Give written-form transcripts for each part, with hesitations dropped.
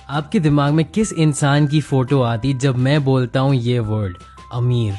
आपके दिमाग में किस इंसान की फोटो आती जब मैं बोलता हूँ ये वर्ड, अमीर?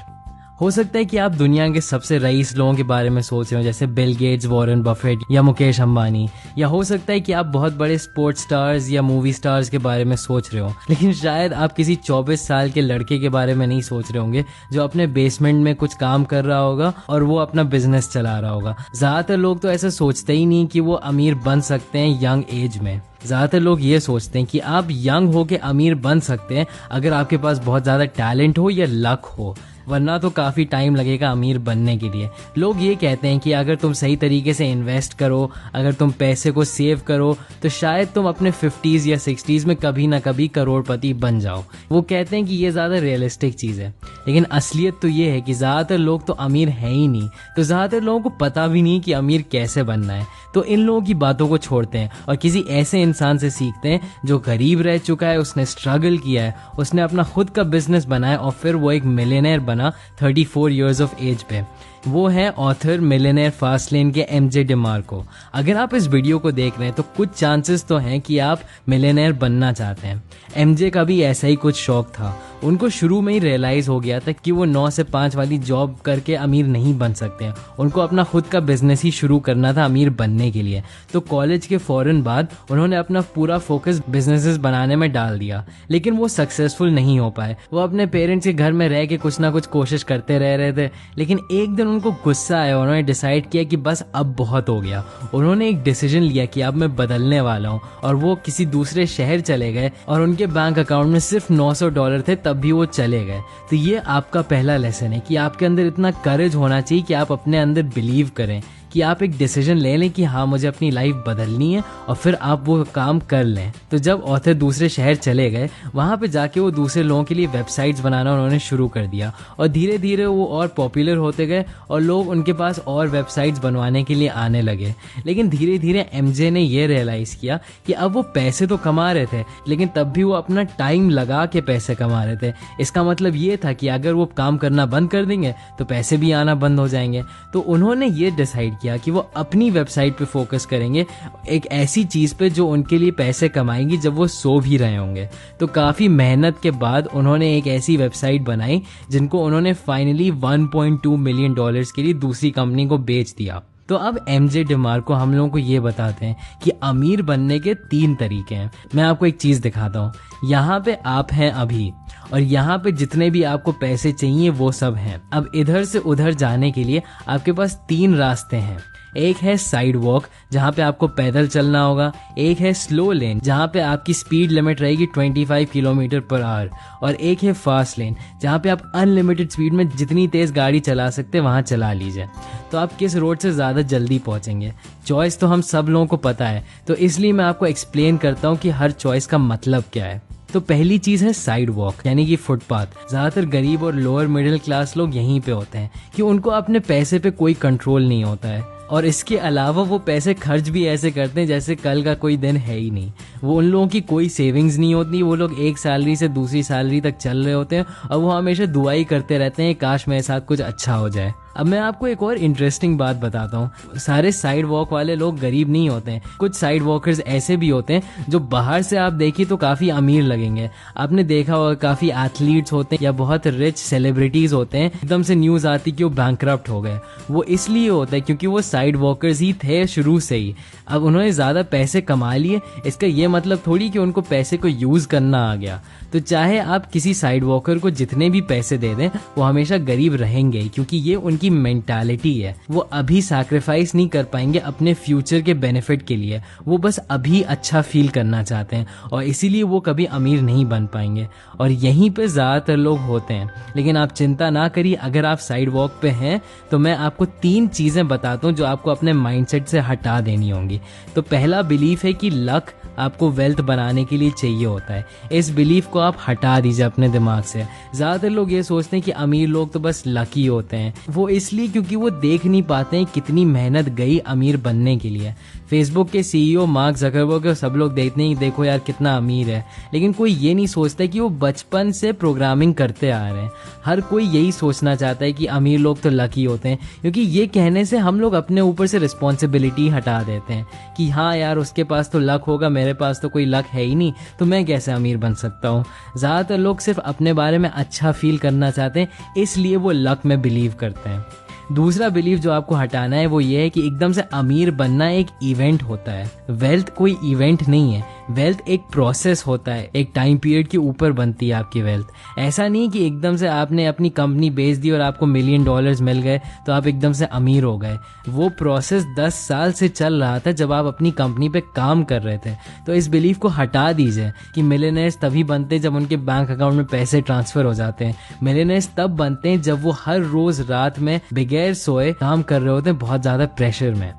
हो सकता है कि आप दुनिया के सबसे रईस लोगों के बारे में सोच रहे हो, जैसे बिल गेट्स, वॉरेन बफेट या मुकेश अंबानी। या हो सकता है कि आप बहुत बड़े स्पोर्ट्स स्टार्स या मूवी स्टार्स के बारे में सोच रहे हो, लेकिन शायद आप किसी 24 साल के लड़के के बारे में नहीं सोच रहे होंगे जो अपने बेसमेंट में कुछ काम कर रहा होगा और वो अपना बिजनेस चला रहा होगा। ज्यादातर लोग तो ऐसा सोचते ही नहीं कि वो अमीर बन सकते हैं यंग एज में। ज़्यादातर लोग ये सोचते हैं कि आप यंग हो के अमीर बन सकते हैं अगर आपके पास बहुत ज़्यादा टैलेंट हो या लक हो, वरना तो काफ़ी टाइम लगेगा अमीर बनने के लिए। लोग ये कहते हैं कि अगर तुम सही तरीके से इन्वेस्ट करो, अगर तुम पैसे को सेव करो, तो शायद तुम अपने 50s या 60s में कभी ना कभी करोड़पति बन जाओ। वो कहते हैं कि ये ज़्यादा रियलिस्टिक चीज़ है, लेकिन असलियत तो ये है कि ज़्यादातर लोग तो अमीर हैं ही नहीं, तो ज़्यादातर लोगों को पता भी नहीं कि अमीर कैसे बनना है। तो इन लोगों की बातों को छोड़ते हैं और किसी ऐसे इंसान से सीखते हैं जो गरीब रह चुका है, उसने स्ट्रगल किया है, उसने अपना खुद का बिजनेस बनाया और फिर वो एक मिलियनेयर बना 34 इयर्स ऑफ एज पे। वो है ऑथर मिलियनेयर फास्टलेन के एमजे डिमार्को। अगर आप इस वीडियो को देख रहे हैं तो कुछ चांसेस तो हैं कि आप मिलियनेयर बनना चाहते हैं। एमजे का भी ऐसा ही कुछ शौक था। उनको शुरू में ही रियलाइज हो गया था कि वो 9 से 5 वाली जॉब करके अमीर नहीं बन सकते हैं। उनको अपना खुद का बिजनेस ही शुरू करना था अमीर बनने के लिए। तो कॉलेज के फौरन बाद उन्होंने अपना पूरा फोकस बिजनेसेस बनाने में डाल दिया, लेकिन वो सक्सेसफुल नहीं हो पाए। वो अपने पेरेंट्स के घर में रह के कुछ ना कुछ कोशिश करते रह रहे थे, लेकिन एक दिन उनको गुस्सा आया। उन्होंने डिसाइड किया कि बस अब बहुत हो गया। उन्होंने एक डिसीजन लिया कि अब मैं बदलने वाला हूँ, और वो किसी दूसरे शहर चले गए और उनके बैंक अकाउंट में सिर्फ $900 थे, तब भी वो चले गए। तो ये आपका पहला लेसन है कि आपके अंदर इतना करेज होना चाहिए कि आप अपने अंदर बिलीव करें, कि आप एक डिसीजन ले लें कि हाँ मुझे अपनी लाइफ बदलनी है, और फिर आप वो काम कर लें। तो जब ऑथर दूसरे शहर चले गए, वहाँ पे जाके वो दूसरे लोगों के लिए वेबसाइट्स बनाना उन्होंने शुरू कर दिया, और धीरे धीरे वो और पॉपुलर होते गए और लोग उनके पास और वेबसाइट्स बनवाने के लिए आने लगे। लेकिन धीरे धीरे एमजे ने ये रियलाइज़ किया कि अब वो पैसे तो कमा रहे थे, लेकिन तब भी वो अपना टाइम लगा के पैसे कमा रहे थे। इसका मतलब ये था कि अगर वो काम करना बंद कर देंगे तो पैसे भी आना बंद हो जाएंगे। तो उन्होंने ये डिसाइड किया कि वो अपनी वेबसाइट पे फोकस करेंगे, एक ऐसी चीज पे जो उनके लिए पैसे कमाएंगी जब वो सो भी रहे होंगे। तो काफी मेहनत के बाद उन्होंने एक ऐसी वेबसाइट बनाई जिनको उन्होंने फाइनली $1.2 मिलियन के लिए दूसरी कंपनी को बेच दिया। तो अब एमजे डिमार्को हम लोगों को ये बताते हैं कि अमीर बनने के 3 तरीके हैं। मैं आपको एक चीज दिखाता हूँ। यहाँ पे आप हैं अभी, और यहाँ पे जितने भी आपको पैसे चाहिए वो सब हैं। अब इधर से उधर जाने के लिए आपके पास 3 रास्ते हैं। एक है साइड वॉक, जहाँ पे आपको पैदल चलना होगा। एक है स्लो लेन, जहाँ पे आपकी स्पीड लिमिट रहेगी 25 किलोमीटर पर आवर। और एक है फास्ट लेन, जहाँ पे आप अनलिमिटेड स्पीड में जितनी तेज गाड़ी चला सकते हैं वहाँ चला लीजिए। तो आप किस रोड से ज़्यादा जल्दी पहुँचेंगे? चॉइस तो हम सब लोगों को पता है, तो इसलिए मैं आपको एक्सप्लेन करता हूँ कि हर चॉइस का मतलब क्या है। तो पहली चीज है साइड वॉक, यानी कि फुटपाथ। ज्यादातर गरीब और लोअर मिडिल क्लास लोग यहीं पे होते हैं कि उनको अपने पैसे पे कोई कंट्रोल नहीं होता है, और इसके अलावा वो पैसे खर्च भी ऐसे करते हैं जैसे कल का कोई दिन है ही नहीं। वो उन लोगों की कोई सेविंग्स नहीं होती। वो लोग एक सैलरी से दूसरी सैलरी तक चल रहे होते हैं, और वो हमेशा दुआ ही करते रहते हैं काश मेरे साथ कुछ अच्छा हो जाए। अब मैं आपको एक और इंटरेस्टिंग बात बताता हूँ। सारे साइड वॉक वाले लोग गरीब नहीं होते हैं। कुछ साइड वॉकर्स ऐसे भी होते हैं जो बाहर से आप देखिए तो काफ़ी अमीर लगेंगे। आपने देखा होगा काफ़ी एथलीट्स होते हैं या बहुत रिच सेलिब्रिटीज़ होते हैं, एकदम से न्यूज़ आती कि वो बैंकरप्ट हो गए। वो इसलिए होता है क्योंकि वो साइड वॉकर्स ही थे शुरू से ही। अब उन्होंने ज़्यादा पैसे कमा लिए, इसका ये मतलब थोड़ी कि उनको पैसे को यूज़ करना आ गया। तो चाहे आप किसी साइड वॉकर को जितने भी पैसे दे दें, वो हमेशा गरीब रहेंगे, क्योंकि ये उनकी मेंटालिटी है। वो अभी सैक्रिफाइस नहीं कर पाएंगे अपने फ्यूचर के बेनिफिट के लिए। वो बस अभी अच्छा फील करना चाहते हैं, और इसीलिए वो कभी अमीर नहीं बन पाएंगे। और यहीं पे ज़्यादातर लोग होते हैं। लेकिन आप चिंता ना करिए, अगर आप साइड वॉक पे हैं तो मैं आपको 3 चीज़ें बताता हूँ जो आपको अपने माइंडसेट से हटा देनी होंगी। तो पहला बिलीफ है कि लक आपको वेल्थ बनाने के लिए चाहिए होता है। इस बिलीफ को आप हटा दीजिए अपने दिमाग से। ज़्यादातर लोग ये सोचते हैं कि अमीर लोग तो बस लकी होते हैं। वो इसलिए क्योंकि वो देख नहीं पाते हैं कितनी मेहनत गई अमीर बनने के लिए। फेसबुक के सीईओ मार्क जकरबर्ग को सब लोग देखते हैं, देखो यार कितना अमीर है, लेकिन कोई ये नहीं सोचता कि वो बचपन से प्रोग्रामिंग करते आ रहे हैं। हर कोई यही सोचना चाहता है कि अमीर लोग तो लकी होते हैं, क्योंकि ये कहने से हम लोग अपने ऊपर से रिस्पॉन्सिबिलिटी हटा देते हैं कि हाँ यार उसके पास तो लक होगा, मेरे पास तो कोई लक है ही नहीं, तो मैं कैसे अमीर बन सकता हूँ। ज़्यादातर लोग सिर्फ अपने बारे में अच्छा फील करना चाहते हैं, इसलिए वो लक में बिलीव करते हैं। दूसरा बिलीव जो आपको हटाना है वो ये है कि एकदम से अमीर बनना एक इवेंट होता है। वेल्थ कोई इवेंट नहीं है, वेल्थ एक प्रोसेस होता है, एक टाइम पीरियड के ऊपर बनती है आपकी वेल्थ। ऐसा नहीं कि एकदम से आपने अपनी कंपनी बेच दी और आपको $1 मिलियन मिल गए तो आप एकदम से अमीर हो गए। वो प्रोसेस 10 साल से चल रहा था जब आप अपनी कंपनी पे काम कर रहे थे। तो इस बिलीव को हटा दीजिए कि मिलियनेयर्स तभी बनते हैं जब उनके बैंक अकाउंट में पैसे ट्रांसफर हो जाते हैं। मिलियनेयर्स तब बनते हैं जब वो हर रोज रात में बगैर सोए काम कर रहे होते हैं, बहुत ज्यादा प्रेशर में।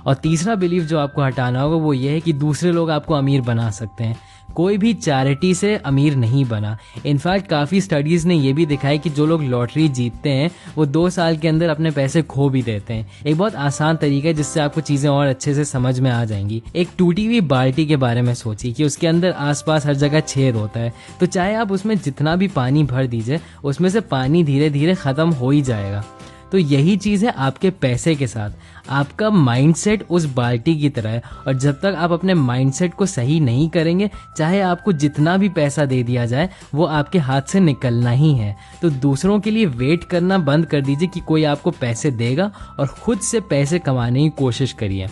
और तीसरा बिलीव जो आपको हटाना होगा वो ये है कि दूसरे लोग आपको अमीर बना सकते हैं। कोई भी चैरिटी से अमीर नहीं बना। इनफैक्ट काफ़ी स्टडीज़ ने ये भी दिखाया कि जो लोग लॉटरी जीतते हैं वो 2 साल के अंदर अपने पैसे खो भी देते हैं। एक बहुत आसान तरीका है जिससे आपको चीज़ें और अच्छे से समझ में आ जाएंगी। एक टूटी हुई बाल्टी के बारे में सोचिए कि उसके अंदर आसपास हर जगह छेद होता है, तो चाहे आप उसमें जितना भी पानी भर दीजिए उसमें से पानी धीरे धीरे ख़त्म हो ही जाएगा। तो यही चीज़ है आपके पैसे के साथ। आपका माइंडसेट उस बाल्टी की तरह है, और जब तक आप अपने माइंडसेट को सही नहीं करेंगे, चाहे आपको जितना भी पैसा दे दिया जाए वो आपके हाथ से निकलना ही है। तो दूसरों के लिए वेट करना बंद कर दीजिए कि कोई आपको पैसे देगा, और खुद से पैसे कमाने की कोशिश करिए।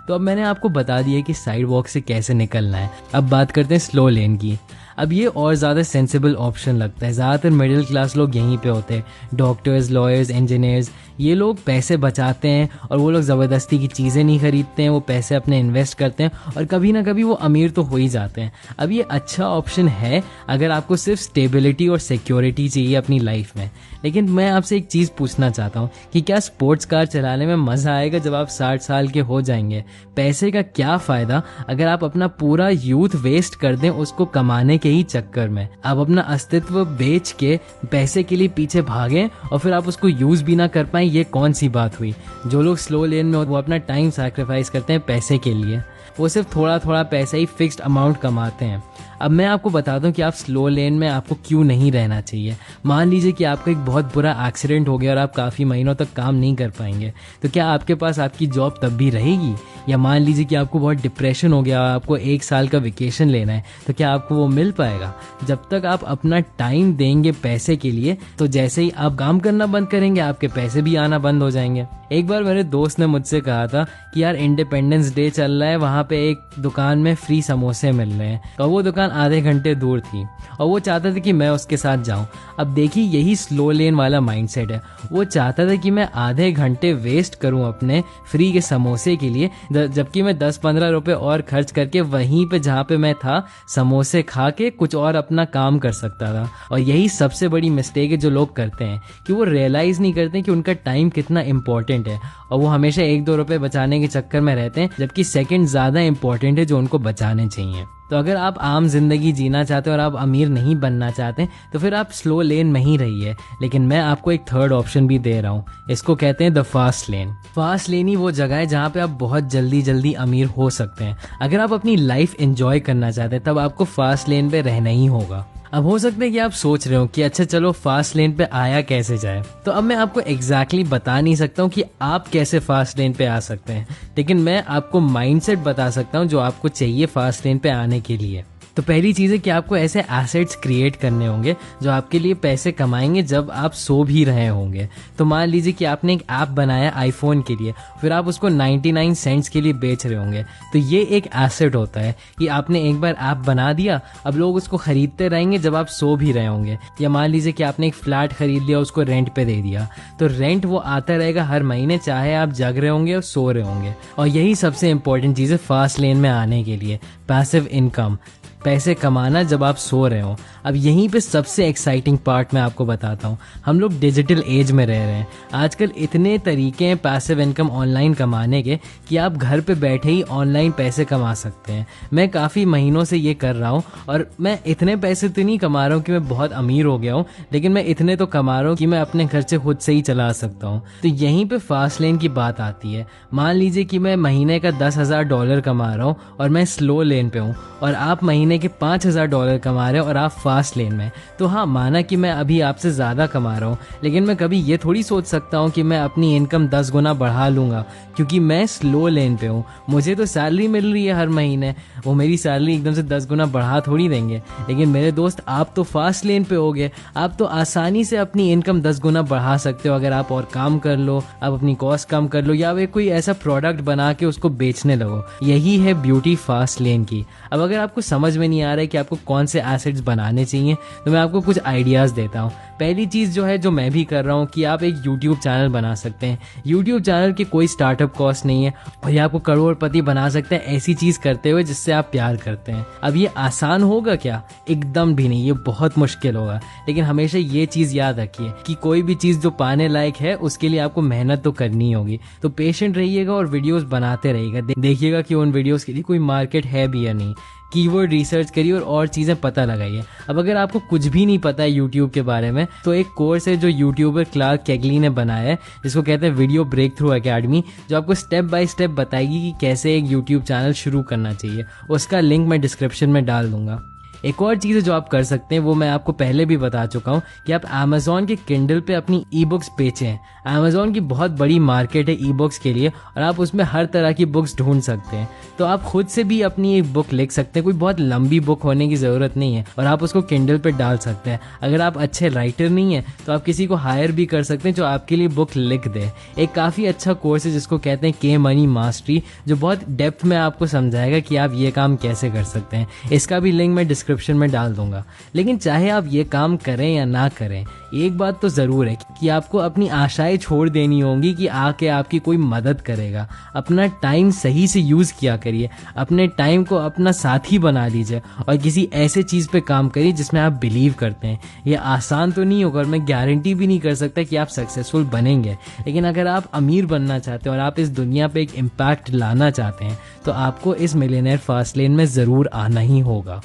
तो अब मैंने आपको बता दिया कि साइड वॉक से कैसे निकलना है। अब बात करते हैं स्लो लेन की। अब ये और ज़्यादा सेंसिबल ऑप्शन लगता है। ज़्यादातर मिडिल क्लास लोग यहीं पे होते हैं, डॉक्टर्स, लॉयर्स, इंजीनियर्स। ये लोग पैसे बचाते हैं और वो लोग ज़बरदस्ती की चीज़ें नहीं खरीदते हैं, वो पैसे अपने इन्वेस्ट करते हैं और कभी ना कभी वो अमीर तो हो ही जाते हैं। अब ये अच्छा ऑप्शन है अगर आपको सिर्फ स्टेबिलिटी और सिक्योरिटी चाहिए अपनी लाइफ में। लेकिन मैं आपसे एक चीज़ पूछना चाहता हूँ कि क्या स्पोर्ट्स कार चलाने में मज़ा आएगा जब आप 60 साल के हो जाएंगे? पैसे का क्या फ़ायदा अगर आप अपना पूरा यूथ वेस्ट कर दें उसको कमाने के ही चक्कर में? आप अपना अस्तित्व बेच के पैसे के लिए पीछे भागें और फिर आप उसको यूज़ भी ना कर पाएं, ये कौन सी बात हुई? जो लोग स्लो लेन में वो अपना टाइम सैक्रिफाइस करते हैं पैसे के लिए, वो सिर्फ थोड़ा थोड़ा पैसा ही फिक्स्ड अमाउंट कमाते हैं। अब मैं आपको बता दूं कि आप स्लो लेन में आपको क्यों नहीं रहना चाहिए। मान लीजिए कि आपका एक बहुत बुरा एक्सीडेंट हो गया और आप काफ़ी महीनों तक काम नहीं कर पाएंगे, तो क्या आपके पास आपकी जॉब तब भी रहेगी? या मान लीजिए कि आपको बहुत डिप्रेशन हो गया, आपको 1 साल का वेकेशन लेना है, तो क्या आपको वो मिल पाएगा? जब तक आप अपना टाइम देंगे पैसे के लिए, तो जैसे ही आप काम करना बंद करेंगे आपके पैसे भी आना बंद हो जाएंगे। एक बार मेरे दोस्त ने मुझसे कहा था कि यार इंडिपेंडेंस डे चल रहा है, वहाँ पे एक दुकान में फ्री समोसे मिल रहे हैं, और वो दुकान आधे घंटे दूर थी और वो चाहता था कि मैं उसके साथ जाऊं। अब देखिए यही स्लो लेन वाला माइंडसेट है। वो चाहता था कि मैं आधे घंटे वेस्ट करूं अपने फ्री के समोसे के लिए, जबकि मैं 10-15 रुपए और खर्च करके वहीं पे जहाँ पे मैं था समोसे खा के कुछ और अपना काम कर सकता था। और यही सबसे बड़ी मिस्टेक है जो लोग करते हैं कि वो रियलाइज़ नहीं करते कि उनका टाइम कितना इंपॉर्टेंट है, और वो हमेशा 1-2 रुपए बचाने के चक्कर में रहते हैं, जबकि सेकंड ज़्यादा इंपॉर्टेंट है जो उनको बचाने चाहिए। तो अगर आप आम जिंदगी जीना चाहते हैं और आप अमीर नहीं बनना चाहते तो फिर आप स्लो लेन में ही रहिए। लेकिन मैं आपको एक थर्ड ऑप्शन भी दे रहा हूँ, इसको कहते हैं the fast lane. Fast lane ही वो जगह है जहाँ पे आप बहुत जल्दी जल्दी अमीर हो सकते हैं। अगर आप अपनी लाइफ एंजॉय करना चाहते हैं तब आपको फास्ट लेन पे रहना ही होगा। अब हो सकता है कि आप सोच रहे हो कि अच्छा चलो फास्ट लेन पे आया कैसे जाए। तो अब मैं आपको एग्जैक्टली बता नहीं सकता हूँ कि आप कैसे फास्ट लेन पे आ सकते हैं, लेकिन मैं आपको माइंडसेट बता सकता हूँ जो आपको चाहिए फास्ट लेन पे आने के लिए। तो पहली चीज़ है कि आपको ऐसे एसेट्स क्रिएट करने होंगे जो आपके लिए पैसे कमाएंगे जब आप सो भी रहे होंगे। तो मान लीजिए कि आपने एक ऐप बनाया आईफोन के लिए, फिर आप उसको 99 सेंट्स के लिए बेच रहे होंगे, तो ये एक एसेट होता है कि आपने एक बार ऐप बना दिया, अब लोग उसको खरीदते रहेंगे जब आप सो भी रहे होंगे। या मान लीजिए कि आपने एक फ्लैट खरीद लिया, उसको रेंट पे दे दिया, तो रेंट वो आता रहेगा हर महीने, चाहे आप जग रहे होंगे और सो रहे होंगे। और यही सबसे इंपॉर्टेंट चीज़ है फास्ट लेन में आने के लिए, पैसिव इनकम। पैसे कमाना जब आप सो रहे हो। अब यहीं पे सबसे एक्साइटिंग पार्ट मैं आपको बताता हूँ। हम लोग डिजिटल एज में रह रहे हैं। आजकल इतने तरीके हैं पैसिव इनकम ऑनलाइन कमाने के कि आप घर पे बैठे ही ऑनलाइन पैसे कमा सकते हैं। मैं काफ़ी महीनों से ये कर रहा हूँ और मैं इतने पैसे तो नहीं कमा रहा हूँ कि मैं बहुत अमीर हो गया हूँ, लेकिन मैं इतने तो कमा रहा हूँ कि मैं अपने खर्चे खुद से ही चला सकता हूँ। तो यहीं पे फास्ट लेन की बात आती है। मान लीजिए कि मैं महीने का $10,000 कमा रहा हूँ और मैं स्लो लेन पे हूँ, और आप महीने के $5,000 कमा रहे हो और आप फास्ट लेन में। तो हाँ, माना कि मैं अभी आपसे ज़्यादा कमा रहा हूँ, लेकिन मैं कभी ये थोड़ी सोच सकता हूँ कि मैं अपनी इनकम 10 गुना बढ़ा लूँगा क्योंकि मैं स्लो लेन पे हूँ। मुझे तो सैलरी मिल रही है हर महीने, वो मेरी सैलरी एकदम से 10 गुना बढ़ा थोड़ी देंगे। लेकिन मेरे दोस्त, आप तो फास्ट लेन पे होगे, आप तो आसानी से अपनी इनकम 10 गुना बढ़ा सकते हो अगर आप और काम कर लो, आप अपनी कॉस्ट कम कर लो, या वे कोई ऐसा प्रोडक्ट बना के उसको बेचने लगो। यही है ब्यूटी फास्ट लेन की। अब अगर आपको समझ में नहीं आ रहा है कि आपको कौन से एसेट्स बनाने चाहिए, तो मैं आपको कुछ आइडियाज़ देता हूँ। पहली चीज़ जो है, जो मैं भी कर रहा हूँ, कि आप एक यूट्यूब चैनल बना सकते हैं। यूट्यूब चैनल की कोई स्टार्टअप कॉस्ट नहीं है और ये आपको करोड़पति बना सकते हैं ऐसी चीज़ करते हुए जिससे आप प्यार करते हैं। अब ये आसान होगा क्या? एकदम भी नहीं, ये बहुत मुश्किल होगा। लेकिन हमेशा ये चीज़ याद रखिए कि कोई भी चीज़ जो पाने लायक है उसके लिए आपको मेहनत तो करनी होगी। तो पेशेंट रहिएगा और वीडियोस बनाते रहिएगा। देखिएगा कि उन वीडियोस के लिए कोई मार्केट है भी या नहीं। कीवर्ड रिसर्च करिए और चीज़ें पता लगाइए। अब अगर आपको कुछ भी नहीं पता है यूट्यूब के बारे में, तो एक कोर्स है जो यूट्यूबर क्लार्क कैगली ने बनाया है, जिसको कहते हैं वीडियो ब्रेक थ्रू अकेडमी, जो आपको स्टेप बाय स्टेप बताएगी कि कैसे एक यूट्यूब चैनल शुरू करना चाहिए। उसका लिंक मैं डिस्क्रिप्शन में डाल दूंगा। एक और चीज़ जो आप कर सकते हैं, वो मैं आपको पहले भी बता चुका हूँ, कि आप अमेज़ॉन के किंडल पे अपनी ई बुक्स बेचें। अमेज़ॉन की बहुत बड़ी मार्केट है ई बुक्स के लिए और आप उसमें हर तरह की बुक्स ढूंढ सकते हैं। तो आप खुद से भी अपनी एक बुक लिख सकते हैं, कोई बहुत लंबी बुक होने की ज़रूरत नहीं है, और आप उसको किंडल पे डाल सकते हैं। अगर आप अच्छे राइटर नहीं हैं तो आप किसी को हायर भी कर सकते हैं जो आपके लिए बुक लिख दे। एक काफ़ी अच्छा कोर्स है जिसको कहते हैं के मनी मास्टरी, जो बहुत डेप्थ में आपको समझाएगा कि आप ये काम कैसे कर सकते हैं। इसका भी लिंक मैं डिस्क्रिप्शन में डाल दूंगा। लेकिन चाहे आप ये काम करें या ना करें, एक बात तो ज़रूर है कि आपको अपनी आशाएं छोड़ देनी होंगी कि आके आपकी कोई मदद करेगा। अपना टाइम सही से यूज़ किया करिए, अपने टाइम को अपना साथी बना लीजिए और किसी ऐसे चीज़ पे काम करिए जिसमें आप बिलीव करते हैं। ये आसान तो नहीं होगा और मैं गारंटी भी नहीं कर सकता कि आप सक्सेसफुल बनेंगे, लेकिन अगर आप अमीर बनना चाहते हैं और आप इस दुनिया पे एक इम्पैक्ट लाना चाहते हैं, तो आपको इस मिलियनेयर फास्ट लेन में ज़रूर आना ही होगा।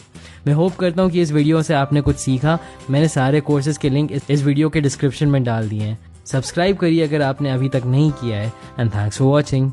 मैं होप करता हूँ कि इस वीडियो से आपने कुछ सीखा। मैंने सारे कोर्सेज़ के लिंक इस वीडियो के डिस्क्रिप्शन में डाल दिए हैं। सब्सक्राइब करिए अगर आपने अभी तक नहीं किया है। And thanks for watching.